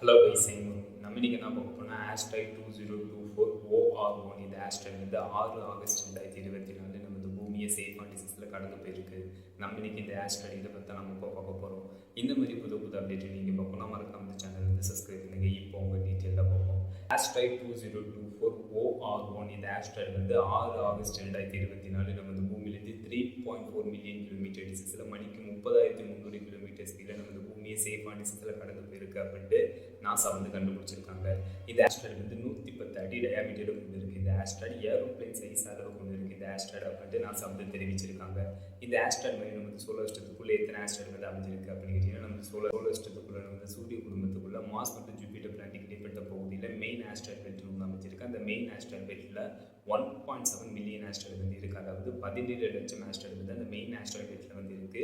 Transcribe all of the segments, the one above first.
Hello guys, நம்ம இன்னைக்கு என்ன பார்க்க போனால் ஆஸ்ட்ராய்ட் 2024 OR1 இந்த ஆஸ்ட்ராய்ட் வந்து 6 ஆகஸ்ட் 2024 நம்ம இந்த பூமியை சேஃப் அண்ட் டிசீஸில் கடந்து போயிருக்கு. நம்ம இன்னைக்கு இந்த ஆஸ்ட்ராய்ட் இதை பற்றி நம்ம இப்போ பார்க்க போகிறோம். இந்த மாதிரி புது அப்டேட் நீங்கள் பார்க்கணும், மறக்காம இந்த சேனல் வந்து சப்ஸ்கிரைப் பண்ணுங்க. இப்போ உங்கள் டீட்டெயிலாக பார்ப்போம். ஆஸ்ட்ராய்ட் 2024 OR1 இந்த ஆஸ்ட்ராய்ட் வந்து 6 ஆகஸ்ட் 2024 நம்ம இந்த பூமியிலேருந்து 3.4 மில்லியன் கிலோமீட்டர் டிசீஸில் மணிக்கு 30,300 கிலோமீட்டர் ஸ்பீடில் நம்ம இந்த பூமியை சேஃப் அண்ட் டிசீஸில் கடந்து போயிருக்கு அப்படின்ட்டு நாசா வந்து கண்டுபிடிச்சிருக்காங்க. இந்த ஆஸ்ட்ராய்டு வந்து 110 அடி டயாமீட்டர் கொண்டு இருக்கு. இந்த ஆஸ்ட்ராய்டு ஏரோப்ளைன் சைஸ் அளவு கொண்டு இருக்கு. இந்த ஆஸ்ட்ராய்டு அப்படின்ட்டு நாசா வந்து தெரிவிச்சிருக்காங்க. இந்த ஆஸ்ட்ராய்டு மாதிரி நம்ம சோலார் சிஸ்டத்துக்குள்ளே எத்தனை ஆஸ்ட்ராய்டு வந்து அமைஞ்சிருக்கு அப்படின்னு கேட்டீங்கன்னா, நம்ம சோலார் சிஸ்டத்துக்குள்ள வந்து சூரிய குடும்பத்துக்குள்ள மாஸ் மற்றும் ஜூபிட்டர் பிளானட் இடைப்பட்ட பகுதியில் மெயின் ஆஸ்ட்ராய்டு பெல்ட் வந்து அமைஞ்சிருக்கு. அந்த மெயின் ஆஸ்ட்ராய்டு பெல்ட்டில் 1.7 மில்லியன் ஆஸ்ட்ராய்டு வந்து இருக்கு. அதாவது 17 லட்சம் ஆஸ்ட்ராய்டு வந்து அந்த மெயின் ஆஸ்ட்ராய்டு பெல்ட்டில் வந்து இருக்கு.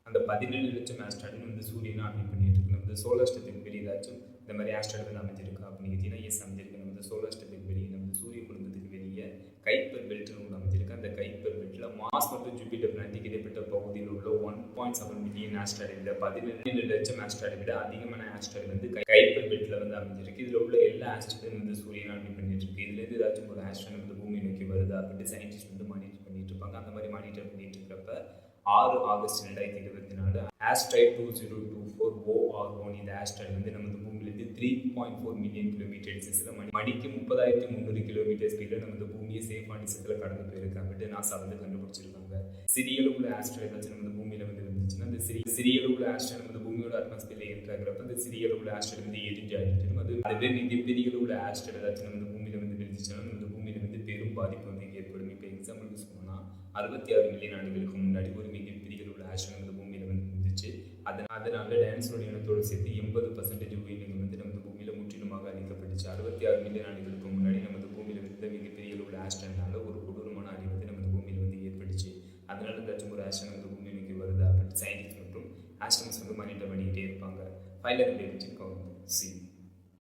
அந்த 17 லட்சம் ஆஸ்ட்ராய்டு வந்து சூரியனை ஆர்பிட் பண்ணிட்டு இருக்கு. நம்ம சோலார் சிஸ்டத்துக்கு வெளியே ஏதாச்சும் இந்த மாதிரி ஆஸ்ட்ராய்டு வந்து அமைஞ்சிருக்கு அப்படின்னு கேட்டீங்கன்னா, எஸ் அமைஞ்சிருக்கு. நம்ம சோலார் சிஸ்டத்துக்கு வெளியே நம்ம சூரிய குடும்பத்துக்கு வெளியே கைப்பர் பெல்ட்னு ஒன்று அமைஞ்சிருக்கு. அந்த கைப்பர் பெல்ட்டில் மாஸ் மற்றும் ஜூபிட்டர் பிளானட் இடைப்பட்ட பகுதியில் உள்ள 1.7 மில்லியன் ஆஸ்ட்ராய்டு விட 17 லட்சம் ஆஸ்ட்ராய்டு விட அதிகமான ஆஸ்ட்ராய்டு வந்து கைப்பர் பெல்ட்டில் வந்து அமைஞ்சிருக்கு. இதில் உள்ள எல்லா ஆஸ்ட்ராய்டும் வந்து சூரியனை ஆர்பிட் பண்ணிட்டு இருக்கு. இதுலேருந்து ஏதாச்சும் ஒரு ஆஸ்ட்ராய்டு வந்து பூமி நோக்கி வருதா அப்படின்ட்டு சயின்டிஸ்ட் வந்து மானிட்டர் பண்ணிட்டு இருப்பாங்க. அந்த மாதிரி மானிட்டர் பண்ணிட்டு இருக்கிறப்ப 6 ஆகஸ்ட் 2024 ஆஸ்ட்ராய்ட் 2024 OR1 இந்த ஆஸ்ட்ராய்டு வந்து நம்ம பூமியிலிருந்து 3.4 மில்லியன் கிலோமீட்டர் டிஸ்டன்ஸில் மணிக்கு 30,300 கிலோமீட்டர் ஸ்பீடில் நம்ம பூமியை சேஃபான டிஸ்டன்ஸில் கடந்து போயிருக்கு அப்படின்ட்டு நாசா வந்து கண்டுபிடிச்சிருக்காங்க. சிறிய அளவுள்ள ஆஸ்ட்ராய்டு வச்சு நம்ம பூமியில் வந்து இருந்துச்சுன்னா, அந்த சிறிய அளவுள்ள ஆஸ்ட்ராய்டு நம்ம பூமியோட அட்மாஸ்பியரில் இருக்கிறப்ப அந்த சிறிய அளவுள்ள ஆஸ்ட்ராய்டு வந்து எரிஞ்சு அழிஞ்சிடும். அதுவே மிகப்பெரிய அளவுள்ள ஆஸ்ட்ராய்டு ஏதாச்சும் நம்ம பூமியில் வந்து விழுந்துச்சுன்னா நம்ம பூமியில் வந்து பெரும் பாதிப்பு வந்து ஏற்படும். இப்போ எக்ஸாம்பிளுக்கு சொன்னோம்னா 66 மில்லியன் ஆண்டுகளுக்கு முன்னாடி ஒரு மிகப்பெரிய அளவுள்ள ஆஸ்ட்ராய்டு நம்ம பூமியில் வந்து இருந்துச்சு. அதனால டைனோசர் இனத்தோடு சேர்த்து 80% உயிரினங்கள் வந்து நம்ம பூமியில் முற்றிலுமாக அழிக்கப்பட்டுச்சு. 66 மில்லியன் ஆண்டுகளுக்கு முன்னாடி நம்ம பூமியில் இருந்த மிகப்பெரிய அளவுள்ள ஆஸ்ட்ராய்டுனால ஒரு கொடூரமான அழி வந்து நம்ம பூமியில் வந்து ஏற்பட்டுச்சு. அதனால ஏதாச்சும் ஒரு ஆஸ்ட்ராய்டு வந்து பூமி நோக்கி வருது அப்படின்னு சயின்டிஸ்ட் மற்றும் ஆஸ்ட்ரானமர்ஸ் வந்து மானிட்டர் பண்ணிக்கிட்டே இருப்பாங்க. ஃபைனல் அப்டேட் வச்சிருக்கோம்.